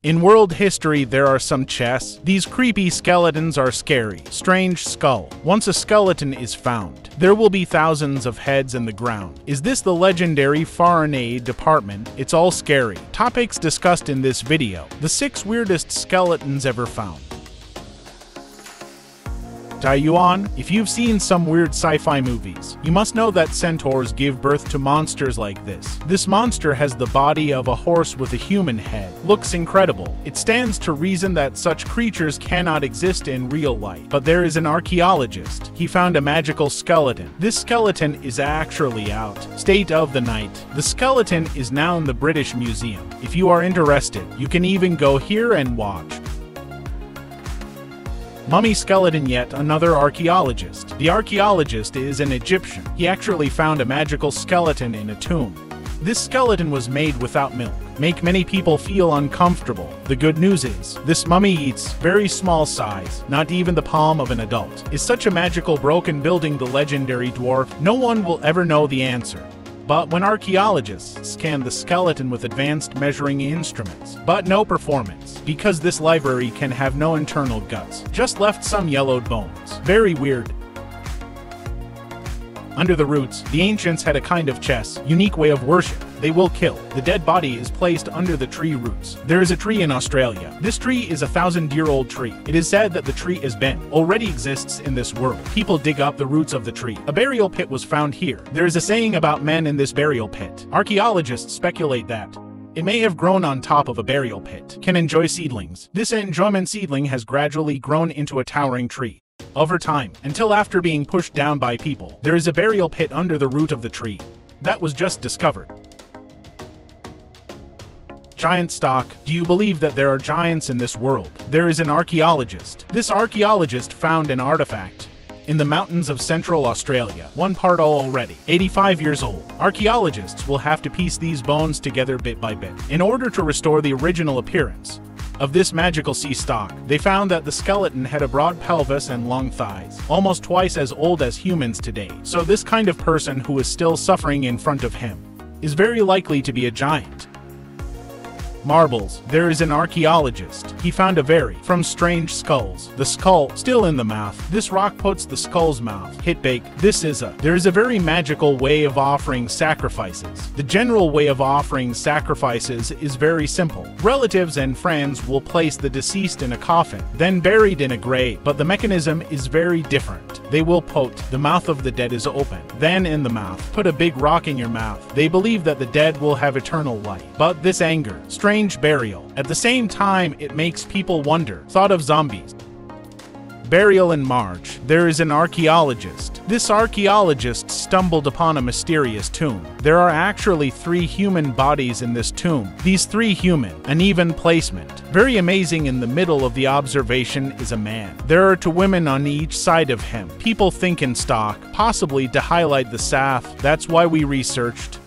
In world history, there are some chests. These creepy skeletons are scary. Strange skull. Once a skeleton is found, there will be thousands of heads in the ground. Is this the legendary foreign aid department? It's all scary. Topics discussed in this video. The 6 weirdest skeletons ever found. Taiwan. If you've seen some weird sci-fi movies, you must know that centaurs give birth to monsters like this. This monster has the body of a horse with a human head. Looks incredible. It stands to reason that such creatures cannot exist in real life. But there is an archaeologist. He found a magical skeleton. This skeleton is actually out. State of the night. The skeleton is now in the British Museum. If you are interested, you can even go here and watch. Mummy skeleton. Yet another archaeologist. The archaeologist is an Egyptian. He actually found a magical skeleton in a tomb. This skeleton was made without milk. Make many people feel uncomfortable. The good news is, this mummy eats very small size, not even the palm of an adult. Is such a magical broken building the legendary dwarf? No one will ever know the answer. But when archaeologists scan the skeleton with advanced measuring instruments, but no performance, because this library can have no internal guts, just left some yellowed bones. Very weird. Under the roots, the ancients had a kind of chess, unique way of worship. They will kill. The dead body is placed under the tree roots. There is a tree in Australia. This tree is a 1,000-year-old tree. It is said that the tree is bent, already exists in this world. People dig up the roots of the tree. A burial pit was found here. There is a saying about men in this burial pit. Archaeologists speculate that it may have grown on top of a burial pit. Can enjoy seedlings. This enjoyment seedling has gradually grown into a towering tree. Over time, until after being pushed down by people, there is a burial pit under the root of the tree. That was just discovered. Giant stock. Do you believe that there are giants in this world? There is an archaeologist. This archaeologist found an artifact in the mountains of Central Australia. One part already. 85 years old. Archaeologists will have to piece these bones together bit by bit in order to restore the original appearance of this magical sea stock. They found that the skeleton had a broad pelvis and long thighs, almost twice as old as humans today. So this kind of person who is still suffering in front of him is very likely to be a giant. Marbles. There is an archaeologist. He found a very from strange skulls. The skull still in the mouth. This rock puts the skull's mouth. Hit bake. There is a very magical way of offering sacrifices. The general way of offering sacrifices is very simple. Relatives and friends will place the deceased in a coffin, then buried in a grave. But the mechanism is very different. They will put the mouth of the dead is open. Then in the mouth, put a big rock in your mouth. They believe that the dead will have eternal life. But this anger, strange burial. At the same time, it makes people wonder. Thought of zombies. Burial in March. There is an archaeologist. This archaeologist stumbled upon a mysterious tomb. There are actually 3 human bodies in this tomb. These 3 human, an even placement. Very amazing. In the middle of the observation is a man. There are 2 women on each side of him. People think in stock, possibly to highlight the South. That's why we researched